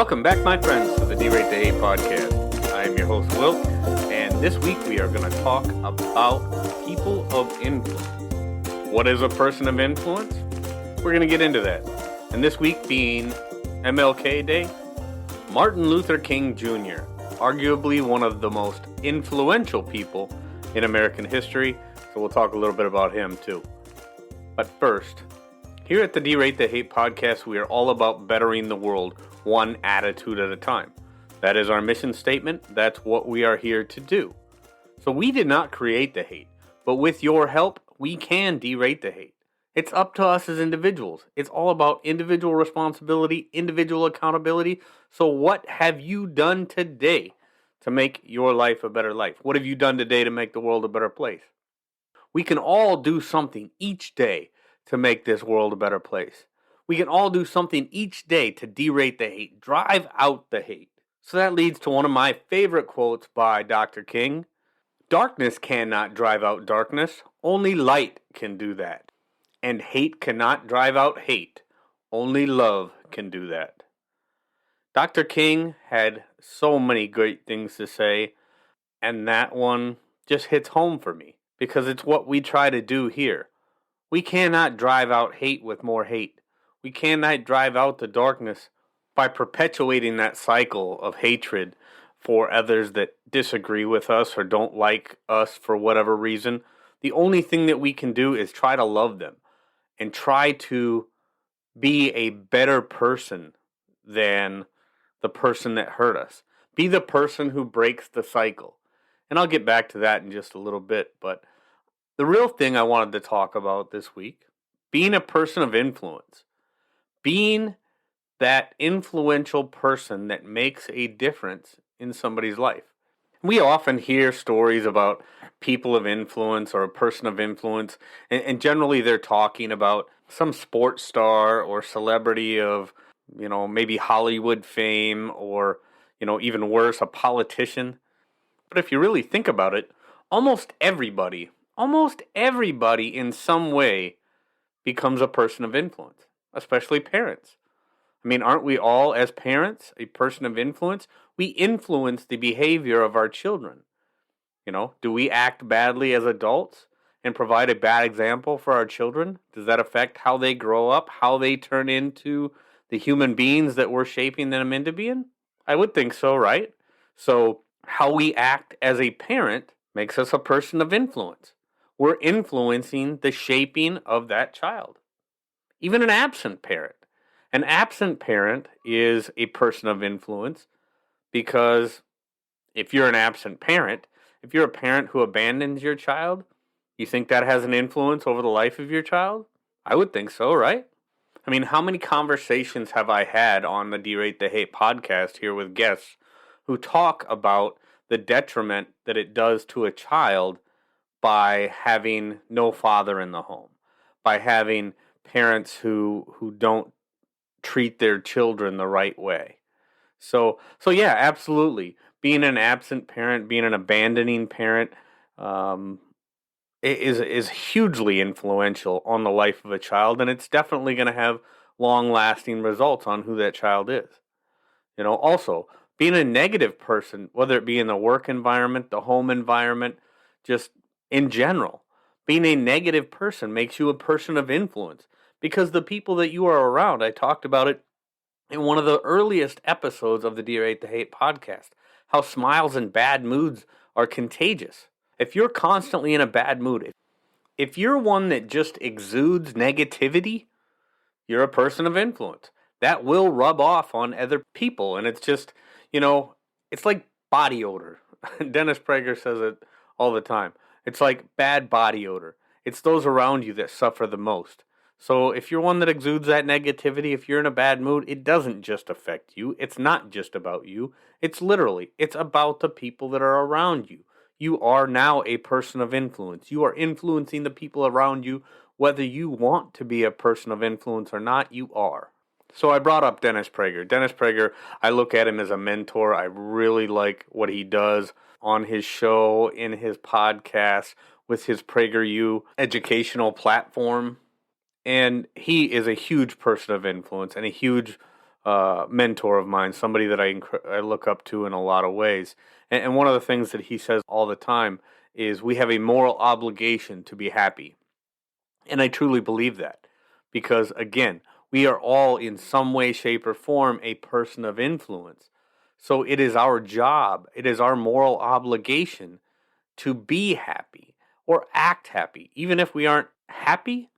Welcome back, my friends, to the D-Rate the Hate podcast. I am your host, Will, and this week we are going to talk about people of influence. What is a person of influence? We're going to get into that. And this week being MLK Day, Martin Luther King Jr., arguably one of the most influential people in American history, so we'll talk a little bit about him too. But first, here at the D-Rate the Hate podcast, we are all about bettering the world one attitude at a time. That is our mission statement. That's what we are here to do. So we did not create the hate, but with your help, we can derate the hate. It's up to us as individuals. It's all about individual responsibility, individual accountability. So what have you done today to make your life a better life? What have you done today to make the world a better place? We can all do something each day to make this world a better place. We can all do something each day to derate the hate, drive out the hate. So that leads to one of my favorite quotes by Dr. King. Darkness cannot drive out darkness, only light can do that. And hate cannot drive out hate, only love can do that. Dr. King had so many great things to say, and that one just hits home for me, because it's what we try to do here. We cannot drive out hate with more hate. We cannot drive out the darkness by perpetuating that cycle of hatred for others that disagree with us or don't like us for whatever reason. The only thing that we can do is try to love them and try to be a better person than the person that hurt us. Be the person who breaks the cycle. And I'll get back to that in just a little bit, but the real thing I wanted to talk about this week, being a person of influence. Being that influential person that makes a difference in somebody's life. We often hear stories about people of influence or a person of influence, and generally they're talking about some sports star or celebrity of, maybe Hollywood fame or, even worse, a politician. But if you really think about it, almost everybody in some way becomes a person of influence. Especially parents. I mean, aren't we all, as parents, a person of influence? We influence the behavior of our children. Do we act badly as adults and provide a bad example for our children? Does that affect how they grow up, how they turn into the human beings that we're shaping them into being? I would think so, right? So how we act as a parent makes us a person of influence. We're influencing the shaping of that child. Even an absent parent. An absent parent is a person of influence because if you're an absent parent, if you're a parent who abandons your child, you think that has an influence over the life of your child? I would think so, right? I mean, how many conversations have I had on the D-Rate the Hate podcast here with guests who talk about the detriment that it does to a child by having no father in the home, by having parents who don't treat their children the right way. So yeah, absolutely. Being an absent parent, being an abandoning parent, is hugely influential on the life of a child, and it's definitely going to have long-lasting results on who that child is. Also, being a negative person, whether it be in the work environment, the home environment, just in general, being a negative person makes you a person of influence. Because the people that you are around, I talked about it in one of the earliest episodes of the D-Rate the Hate podcast, how smiles and bad moods are contagious. If you're constantly in a bad mood, if you're one that just exudes negativity, you're a person of influence. That will rub off on other people, and it's just, it's like body odor. Dennis Prager says it all the time. It's like bad body odor. It's those around you that suffer the most. So if you're one that exudes that negativity, if you're in a bad mood, it doesn't just affect you. It's not just about you. It's about the people that are around you. You are now a person of influence. You are influencing the people around you. Whether you want to be a person of influence or not, you are. So I brought up Dennis Prager. Dennis Prager, I look at him as a mentor. I really like what he does on his show, in his podcast, with his PragerU educational platform. And he is a huge person of influence and a huge mentor of mine, somebody that I look up to in a lot of ways. And one of the things that he says all the time is we have a moral obligation to be happy. And I truly believe that because, again, we are all in some way, shape, or form a person of influence. So it is our job, it is our moral obligation to be happy or act happy. Even if we aren't happy,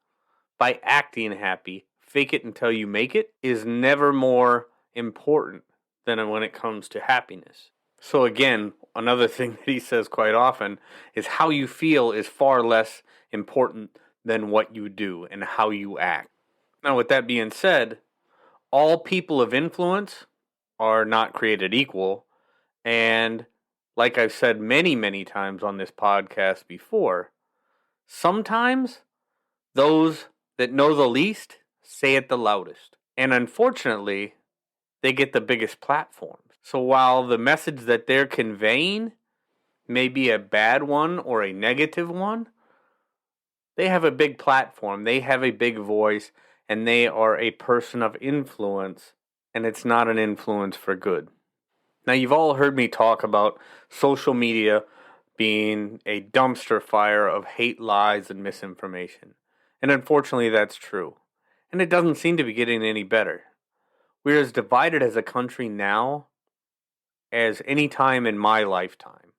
by acting happy, fake it until you make it is never more important than when it comes to happiness. So, again, another thing that he says quite often is how you feel is far less important than what you do and how you act. Now, with that being said, all people of influence are not created equal. And like I've said many, many times on this podcast before, sometimes those that know the least say it the loudest. And unfortunately, they get the biggest platforms. So while the message that they're conveying may be a bad one or a negative one, they have a big platform, they have a big voice, and they are a person of influence, and it's not an influence for good. Now, you've all heard me talk about social media being a dumpster fire of hate, lies, and misinformation. And unfortunately, that's true. And it doesn't seem to be getting any better. We're as divided as a country now as any time in my lifetime.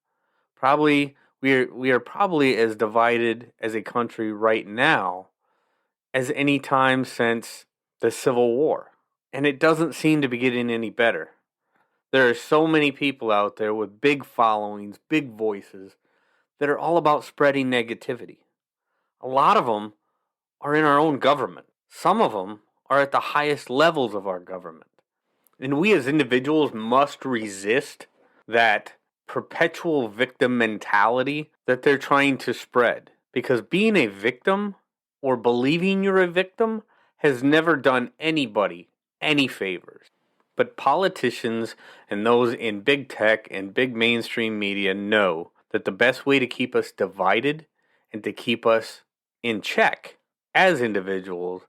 Probably we are probably as divided as a country right now as any time since the Civil War. And it doesn't seem to be getting any better. There are so many people out there with big followings, big voices, that are all about spreading negativity. A lot of them are in our own government. Some of them are at the highest levels of our government. And we as individuals must resist that perpetual victim mentality that they're trying to spread. Because being a victim or believing you're a victim has never done anybody any favors. But politicians and those in big tech and big mainstream media know that the best way to keep us divided and to keep us in check as individuals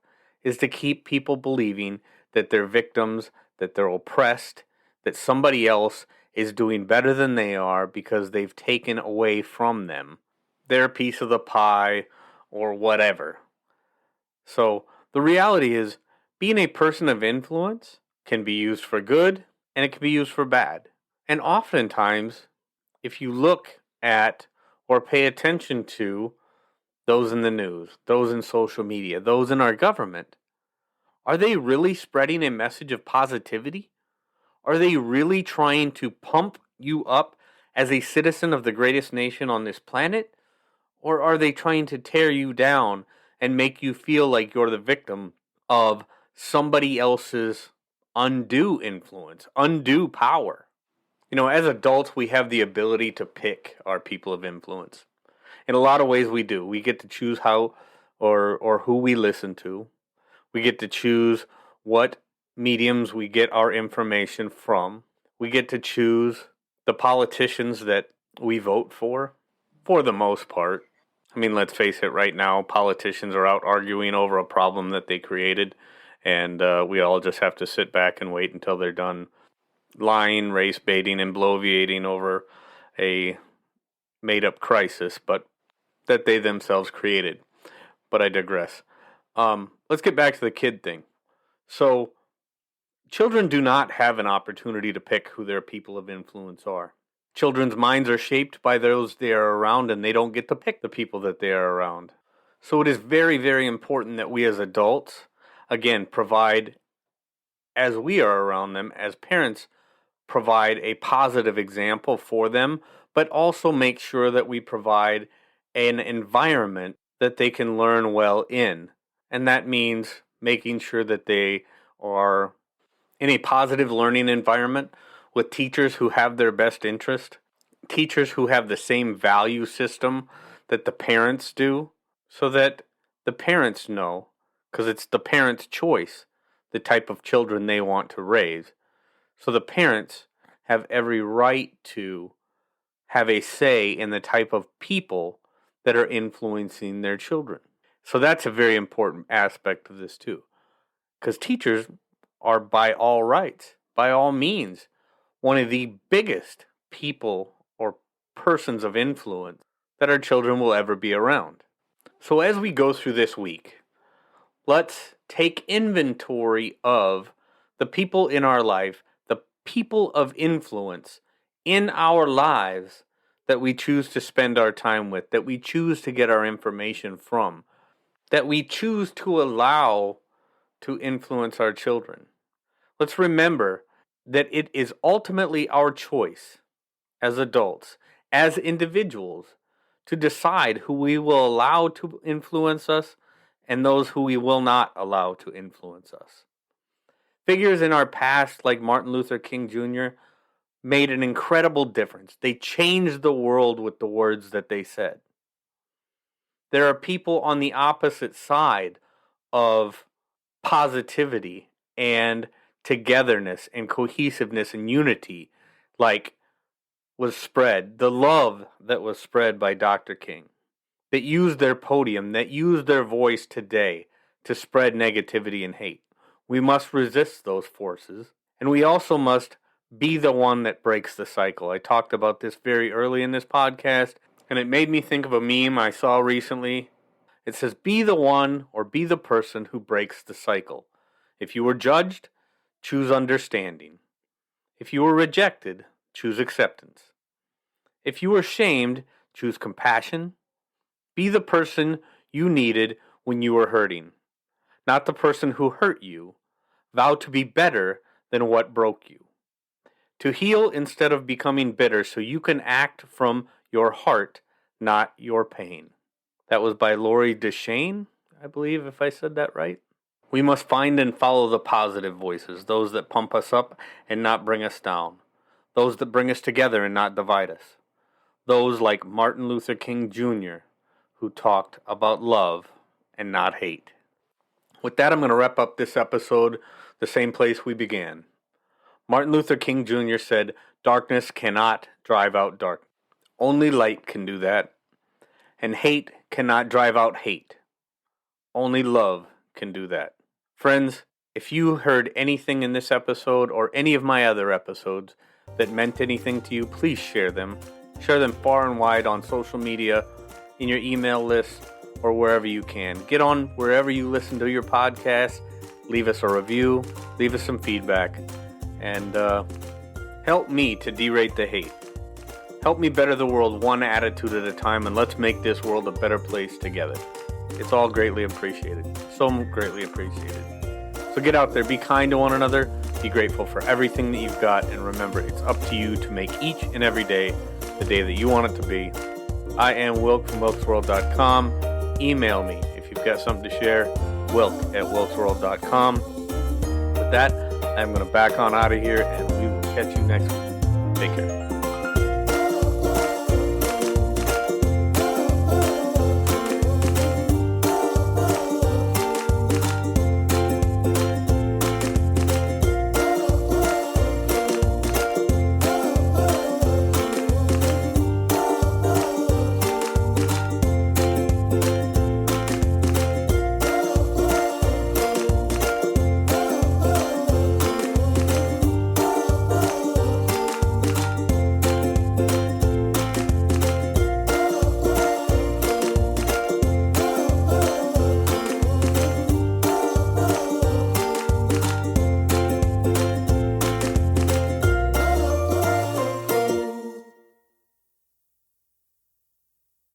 is to keep people believing that they're victims, that they're oppressed, that somebody else is doing better than they are because they've taken away from them their piece of the pie or whatever. So the reality is, being a person of influence can be used for good and it can be used for bad. And oftentimes, if you look at or pay attention to those in the news, those in social media, those in our government, are they really spreading a message of positivity? Are they really trying to pump you up as a citizen of the greatest nation on this planet? Or are they trying to tear you down and make you feel like you're the victim of somebody else's undue influence, undue power? You know, as adults, we have the ability to pick our people of influence. In a lot of ways, we do. We get to choose how or who we listen to. We get to choose what mediums we get our information from. We get to choose the politicians that we vote for the most part. I mean, let's face it, right now, politicians are out arguing over a problem that they created, and we all just have to sit back and wait until they're done lying, race baiting, and bloviating over a made-up crisis, but that they themselves created. But I digress. Let's get back to the kid thing. So, children do not have an opportunity to pick who their people of influence are. Children's minds are shaped by those they are around, and they don't get to pick the people that they are around. So it is very, very important that we as adults, again, provide, as we are around them, as parents, provide a positive example for them, but also make sure that we provide an environment that they can learn well in. And that means making sure that they are in a positive learning environment with teachers who have their best interest, teachers who have the same value system that the parents do, so that the parents know, because it's the parents' choice, the type of children they want to raise. So the parents have every right to have a say in the type of people that are influencing their children. So that's a very important aspect of this too. Because teachers, are by all rights, by all means, one of the biggest people or persons of influence that our children will ever be around. So as we go through this week, let's take inventory of the people in our life, the people of influence in our lives that we choose to spend our time with, that we choose to get our information from, that we choose to allow to influence our children. Let's remember that it is ultimately our choice as adults, as individuals, to decide who we will allow to influence us and those who we will not allow to influence us. Figures in our past like Martin Luther King Jr. made an incredible difference. They changed the world with the words that they said. There are people on the opposite side of positivity and togetherness and cohesiveness and unity, like was spread, the love that was spread by Dr. King, that used their podium, that used their voice today to spread negativity and hate. We must resist those forces, and we also must be the one that breaks the cycle. I talked about this very early in this podcast, and it made me think of a meme I saw recently. It says, be the one or be the person who breaks the cycle. If you were judged, choose understanding. If you were rejected, choose acceptance. If you were shamed, choose compassion. Be the person you needed when you were hurting, not the person who hurt you. Vow to be better than what broke you. To heal instead of becoming bitter so you can act from your heart, not your pain. That was by Lori Deschain, I believe, if I said that right. We must find and follow the positive voices, those that pump us up and not bring us down, those that bring us together and not divide us, those like Martin Luther King Jr., who talked about love and not hate. With that, I'm going to wrap up this episode the same place we began. Martin Luther King Jr. said, darkness cannot drive out darkness. Only light can do that. And hate cannot drive out hate. Only love can do that. Friends, if you heard anything in this episode or any of my other episodes that meant anything to you, please share them. Share them far and wide on social media, in your email list, or wherever you can. Get on wherever you listen to your podcast. Leave us a review. Leave us some feedback. And help me to derate the hate. Help me better the world one attitude at a time, and let's make this world a better place together. It's all greatly appreciated. So greatly appreciated. So get out there, be kind to one another, be grateful for everything that you've got, and remember, it's up to you to make each and every day the day that you want it to be. I am Wilk from wilksworld.com. Email me if you've got something to share, wilk@wilksworld.com. With that, I'm going to back on out of here, and we will catch you next week. Take care.